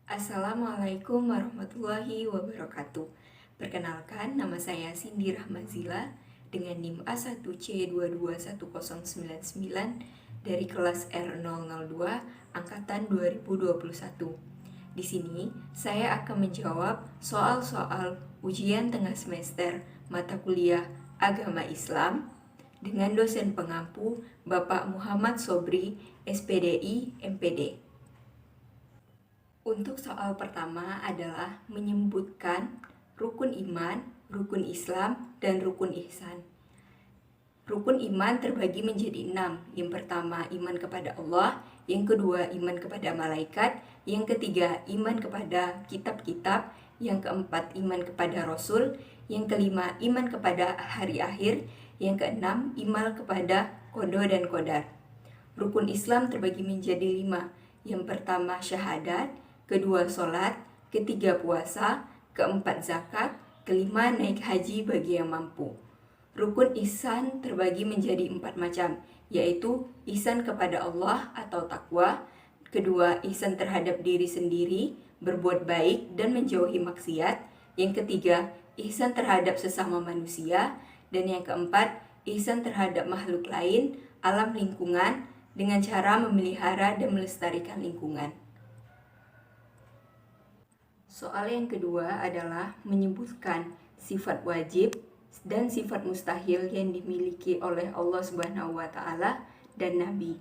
Assalamualaikum warahmatullahi wabarakatuh. Perkenalkan, nama saya Cindy Rahmazila dengan NIM A1C221099 dari kelas R002 angkatan 2021. Di sini, saya akan menjawab soal-soal ujian tengah semester mata kuliah Agama Islam dengan dosen pengampu Bapak Muhammad Sobri, SPDI, MPD. Untuk soal pertama adalah menyebutkan rukun iman, rukun Islam, dan rukun ihsan. Rukun iman terbagi menjadi 6. Yang pertama, iman kepada Allah. Yang kedua, iman kepada malaikat. Yang ketiga, iman kepada kitab-kitab. Yang keempat, iman kepada Rasul. Yang kelima, iman kepada hari akhir. Yang keenam, iman kepada qada dan qadar. Rukun Islam terbagi menjadi 5. Yang pertama, syahadat. Kedua, sholat. Ketiga, puasa. Keempat, zakat. Kelima, naik haji bagi yang mampu. Rukun ihsan terbagi menjadi 4 macam, yaitu ihsan kepada Allah atau takwa. Kedua, ihsan terhadap diri sendiri, berbuat baik dan menjauhi maksiat. Yang ketiga, ihsan terhadap sesama manusia. Dan yang keempat, ihsan terhadap makhluk lain, alam lingkungan, dengan cara memelihara dan melestarikan lingkungan. Soal yang kedua adalah menyebutkan sifat wajib dan sifat mustahil yang dimiliki oleh Allah Subhanahu wa Ta'ala dan Nabi.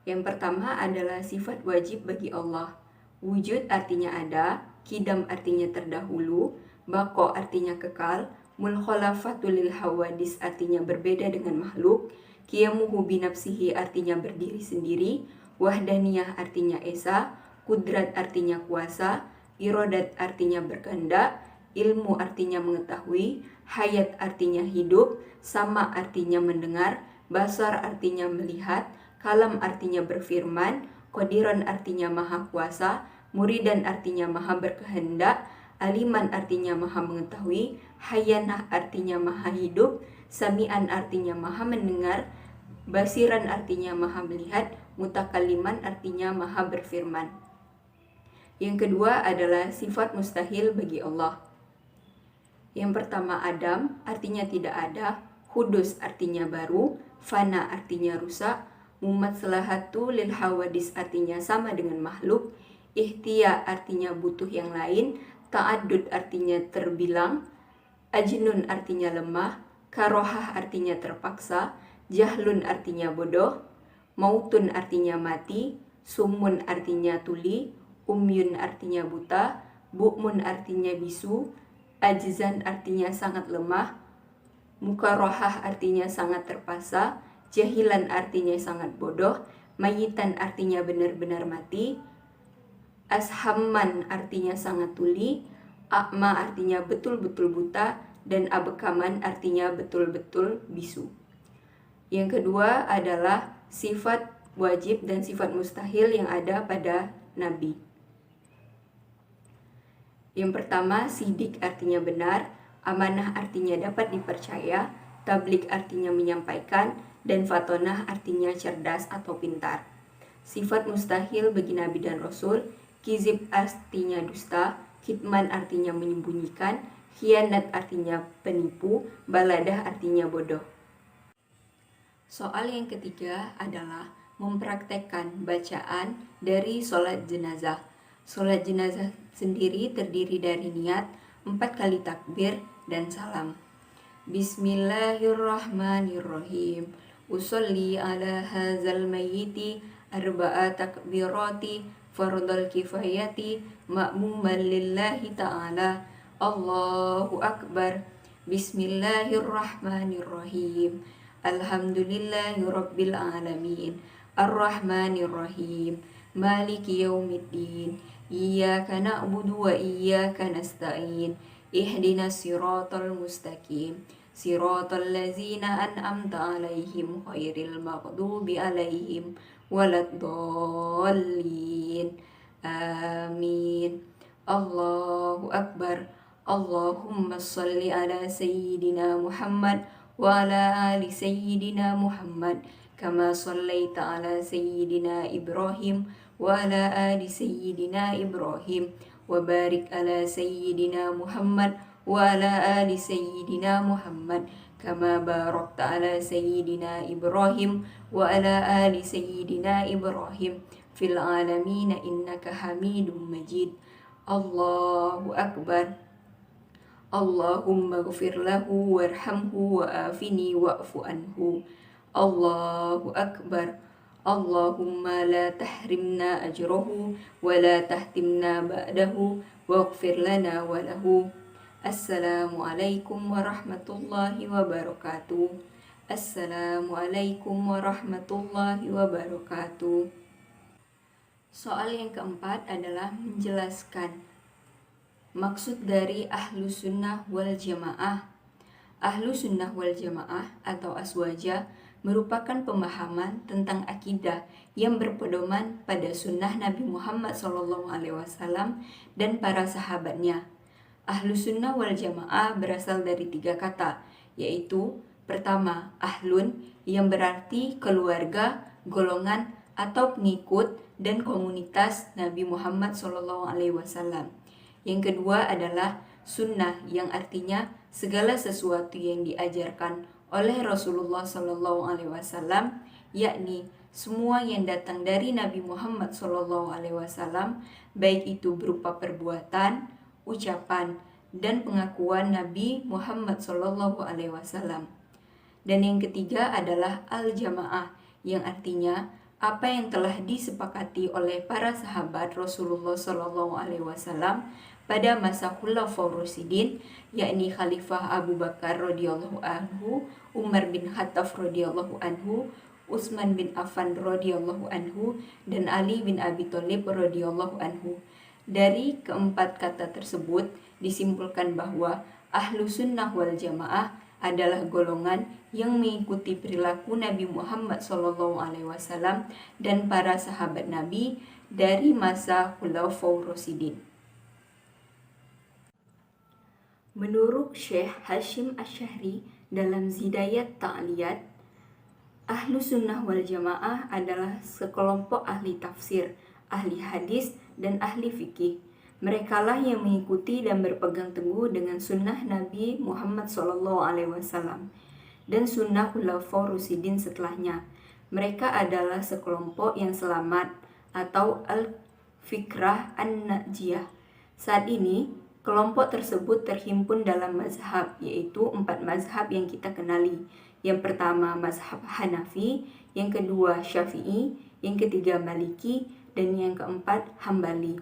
Yang pertama adalah sifat wajib bagi Allah. Wujud artinya ada, kidam artinya terdahulu, baqo artinya kekal, mulkhalafatul lil hawadis artinya berbeda dengan makhluk, qiyamuhu binafsihi artinya berdiri sendiri, wahdaniyah artinya esa, kudrat artinya kuasa, iradat artinya berkehendak, ilmu artinya mengetahui, hayat artinya hidup, sama artinya mendengar, basar artinya melihat, kalam artinya berfirman, qadiran artinya maha kuasa, muridan artinya maha berkehendak, aliman artinya maha mengetahui, hayanah artinya maha hidup, sami'an artinya maha mendengar, basiran artinya maha melihat, mutakaliman artinya maha berfirman. Yang kedua adalah sifat mustahil bagi Allah. Yang pertama, Adam artinya tidak ada, hudus artinya baru, fana artinya rusak, mumatsalahatu lil hawadis artinya sama dengan makhluk, ihtiya artinya butuh yang lain, ta'addud artinya terbilang, ajnun artinya lemah, karohah artinya terpaksa, jahlun artinya bodoh, mautun artinya mati, sumun artinya tuli, umyun artinya buta, bu'mun artinya bisu, ajzan artinya sangat lemah, mukarohah artinya sangat terpaksa, jahilan artinya sangat bodoh, mayitan artinya benar-benar mati, ashamman artinya sangat tuli, akma artinya betul-betul buta, dan abekaman artinya betul-betul bisu. Yang kedua adalah sifat wajib dan sifat mustahil yang ada pada Nabi. Yang pertama, sidik artinya benar, amanah artinya dapat dipercaya, tablik artinya menyampaikan, dan fatonah artinya cerdas atau pintar. Sifat mustahil bagi Nabi dan Rasul, kizib artinya dusta, kitman artinya menyembunyikan, khianat artinya penipu, baladah artinya bodoh. Soal yang ketiga adalah mempraktekkan bacaan dari sholat jenazah. Sholat jenazah sendiri terdiri dari niat, 4 kali takbir, dan salam. Bismillahirrahmanirrahim. Usolli ala hazal mayyiti arba'a takbirati fardal kifayati ma'muman lillahi ta'ala. Allahu akbar. Bismillahirrahmanirrahim. Alhamdulillahi rabbil alamin. Ar-Rahmanirrahim. Maliki yaumiddin. Iyyaka na'budu wa iyyaka nasta'in. Ihdinas siratal mustaqim. Siratal ladzina an'amta 'alaihim ghairil maghdubi 'alaihim waladdallin. Amin. Allahu akbar. Allahumma shalli ala sayyidina Muhammad wa ala ali sayyidina Muhammad kama shallaita ala sayyidina Ibrahim وعلى آل سيدنا إبراهيم وبارك على سيدنا محمد وعلى آل سيدنا محمد كما باركت على سيدنا إبراهيم وعلى آل سيدنا إبراهيم في العالمين إنك حميد مجيد. الله أكبر. اللهم اغفر له وارحمه وآفني واعف عنه. الله أكبر. اللهم لا تحرمنا أجره ولا تحتمنا بعده واغفر لنا وله. Assalamualaikum warahmatullahi wabarakatuh. Assalamualaikum warahmatullahi wabarakatuh. Soal yang keempat adalah menjelaskan maksud dari Ahlu Sunnah wal Jamaah. Ahlu Sunnah wal Jamaah atau Aswaja merupakan pemahaman tentang akidah yang berpedoman pada sunnah Nabi Muhammad SAW dan para sahabatnya. Ahlu Sunnah wal Jamaah berasal dari 3 kata, yaitu pertama, ahlun yang berarti keluarga, golongan, atau pengikut dan komunitas Nabi Muhammad SAW. Yang kedua adalah sunnah yang artinya segala sesuatu yang diajarkan oleh Rasulullah SAW, yakni semua yang datang dari Nabi Muhammad SAW, baik itu berupa perbuatan, ucapan, dan pengakuan Nabi Muhammad SAW. Dan yang ketiga adalah al-jamaah yang artinya apa yang telah disepakati oleh para sahabat Rasulullah SAW pada masa Khulafaur Rasyidin, yakni Khalifah Abu Bakar radhiyallahu anhu, Umar bin Khattab radhiyallahu anhu, Utsman bin Affan radhiyallahu anhu, dan Ali bin Abi Thalib radhiyallahu anhu. Dari keempat kata tersebut disimpulkan bahwa Ahlu Sunnah wal Jamaah adalah golongan yang mengikuti perilaku Nabi Muhammad SAW dan para sahabat Nabi dari masa Khulafaur Rasyidin. Menurut Syekh Hashim Asy'ari dalam Zidayat Ta'liyat, Ahlu Sunnah wal Jamaah adalah sekelompok ahli tafsir, ahli hadis, dan ahli fikih. Merekalah yang mengikuti dan berpegang teguh dengan sunnah Nabi Muhammad SAW dan sunnah Khulafaur Rasyidin setelahnya. Mereka adalah sekelompok yang selamat atau al-fikrah an-najiyah. Saat ini, kelompok tersebut terhimpun dalam mazhab, yaitu 4 mazhab yang kita kenali. Yang pertama mazhab Hanafi, yang kedua Syafi'i, yang ketiga Maliki, dan yang keempat Hambali.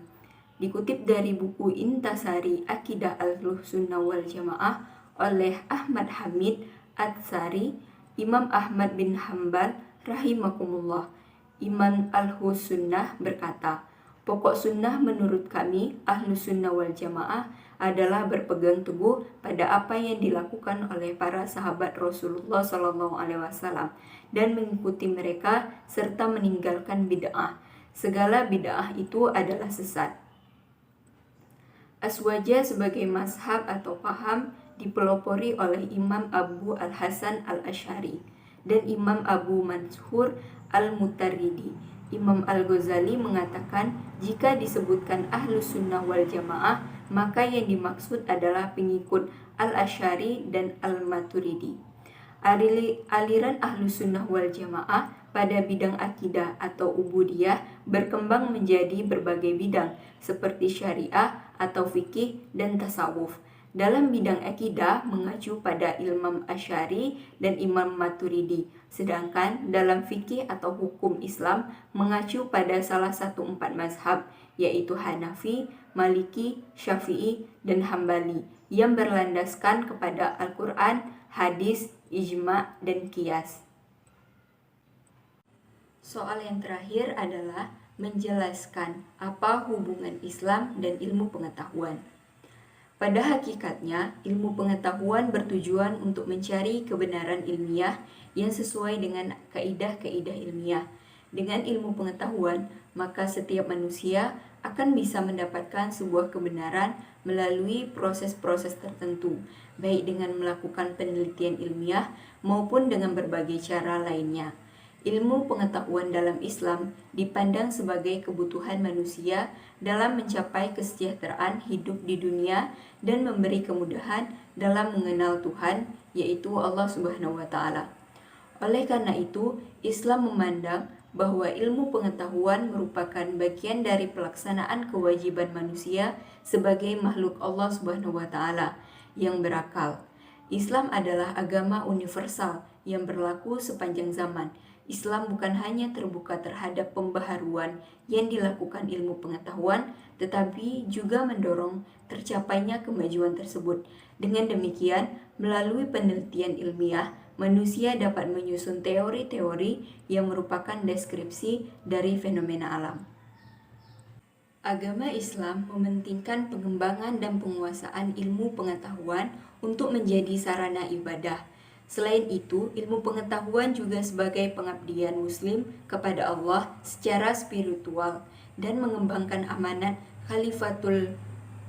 Dikutip dari buku Intasari Akidah Ahlussunnah wal Jamaah oleh Ahmad Hamid Atsari, Imam Ahmad bin Hambal rahimakumullah, Imam Ahlussunnah berkata, pokok sunnah menurut kami Ahlussunnah wal Jamaah adalah berpegang teguh pada apa yang dilakukan oleh para sahabat Rasulullah SAW dan mengikuti mereka serta meninggalkan bid'ah. Segala bid'ah itu adalah sesat. Aswaja sebagai mazhab atau paham dipelopori oleh Imam Abu Al-Hasan Al-Asy'ari dan Imam Abu Mansur Al-Mutarridi. Imam Al-Ghazali mengatakan jika disebutkan Ahlus Sunnah wal Jamaah, maka yang dimaksud adalah pengikut Al-Asy'ari dan Al-Maturidi. Aliran Ahlus Sunnah wal Jamaah pada bidang akidah atau ubudiyah berkembang menjadi berbagai bidang seperti syariah atau fikih dan tasawuf. Dalam bidang akidah mengacu pada Imam Asy'ari dan Imam Maturidi, sedangkan dalam fikih atau hukum Islam mengacu pada salah satu 4 mazhab, yaitu Hanafi, Maliki, Syafi'i, dan Hambali yang berlandaskan kepada Al-Quran, hadis, ijma, dan qiyas. Soal yang terakhir adalah menjelaskan apa hubungan Islam dan ilmu pengetahuan. Pada hakikatnya, ilmu pengetahuan bertujuan untuk mencari kebenaran ilmiah yang sesuai dengan kaidah-kaidah ilmiah. Dengan ilmu pengetahuan, maka setiap manusia akan bisa mendapatkan sebuah kebenaran melalui proses-proses tertentu, baik dengan melakukan penelitian ilmiah maupun dengan berbagai cara lainnya. Ilmu pengetahuan dalam Islam dipandang sebagai kebutuhan manusia dalam mencapai kesejahteraan hidup di dunia dan memberi kemudahan dalam mengenal Tuhan, yaitu Allah Subhanahu wa Ta'ala. Oleh karena itu, Islam memandang bahwa ilmu pengetahuan merupakan bagian dari pelaksanaan kewajiban manusia sebagai makhluk Allah Subhanahu wa Ta'ala yang berakal. Islam adalah agama universal yang berlaku sepanjang zaman. Islam bukan hanya terbuka terhadap pembaharuan yang dilakukan ilmu pengetahuan, tetapi juga mendorong tercapainya kemajuan tersebut. Dengan demikian, melalui penelitian ilmiah, manusia dapat menyusun teori-teori yang merupakan deskripsi dari fenomena alam. Agama Islam mementingkan pengembangan dan penguasaan ilmu pengetahuan untuk menjadi sarana ibadah. Selain itu, ilmu pengetahuan juga sebagai pengabdian Muslim kepada Allah secara spiritual dan mengembangkan amanat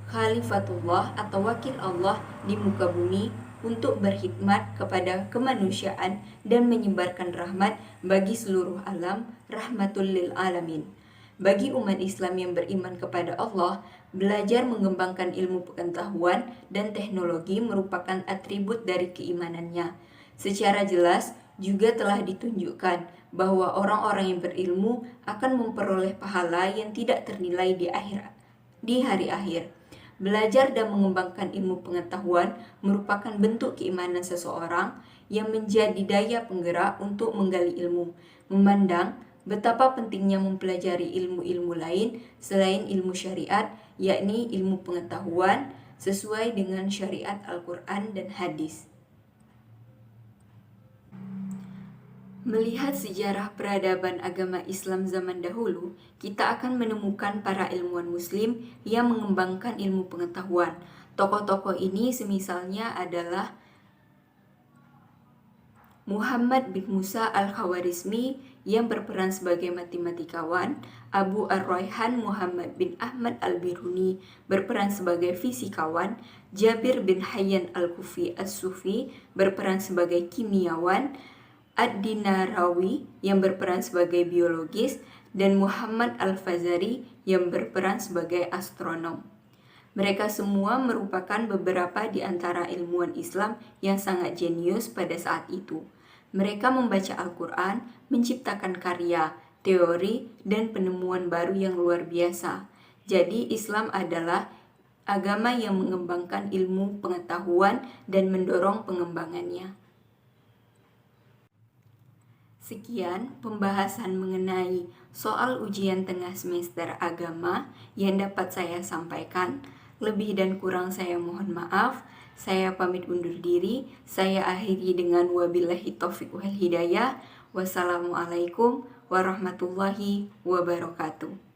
khalifatullah atau wakil Allah di muka bumi untuk berkhidmat kepada kemanusiaan dan menyebarkan rahmat bagi seluruh alam, rahmatul lil alamin. Bagi umat Islam yang beriman kepada Allah, belajar mengembangkan ilmu pengetahuan dan teknologi merupakan atribut dari keimanannya. Secara jelas juga telah ditunjukkan bahwa orang-orang yang berilmu akan memperoleh pahala yang tidak ternilai di hari akhir. Belajar dan mengembangkan ilmu pengetahuan merupakan bentuk keimanan seseorang yang menjadi daya penggerak untuk menggali ilmu, memandang betapa pentingnya mempelajari ilmu-ilmu lain selain ilmu syariat, yakni ilmu pengetahuan sesuai dengan syariat Al-Quran dan hadis. Melihat sejarah peradaban agama Islam zaman dahulu, kita akan menemukan para ilmuwan Muslim yang mengembangkan ilmu pengetahuan. Tokoh-tokoh ini semisalnya adalah Muhammad bin Musa al-Khawarizmi yang berperan sebagai matematikawan, Abu ar-Rayhan Muhammad bin Ahmad al-Biruni berperan sebagai fisikawan, Jabir bin Hayyan al-Kufi as-Sufi berperan sebagai kimiawan, Ad-Dinarawi yang berperan sebagai biologis, dan Muhammad al-Fazari yang berperan sebagai astronom. Mereka semua merupakan beberapa di antara ilmuwan Islam yang sangat jenius pada saat itu. Mereka membaca Al-Quran, menciptakan karya, teori, dan penemuan baru yang luar biasa. Jadi Islam adalah agama yang mengembangkan ilmu pengetahuan dan mendorong pengembangannya. Sekian pembahasan mengenai soal ujian tengah semester agama yang dapat saya sampaikan. Lebih dan kurang saya mohon maaf. Saya pamit undur diri. Saya akhiri dengan wabillahi taufiq wal hidayah. Wassalamualaikum warahmatullahi wabarakatuh.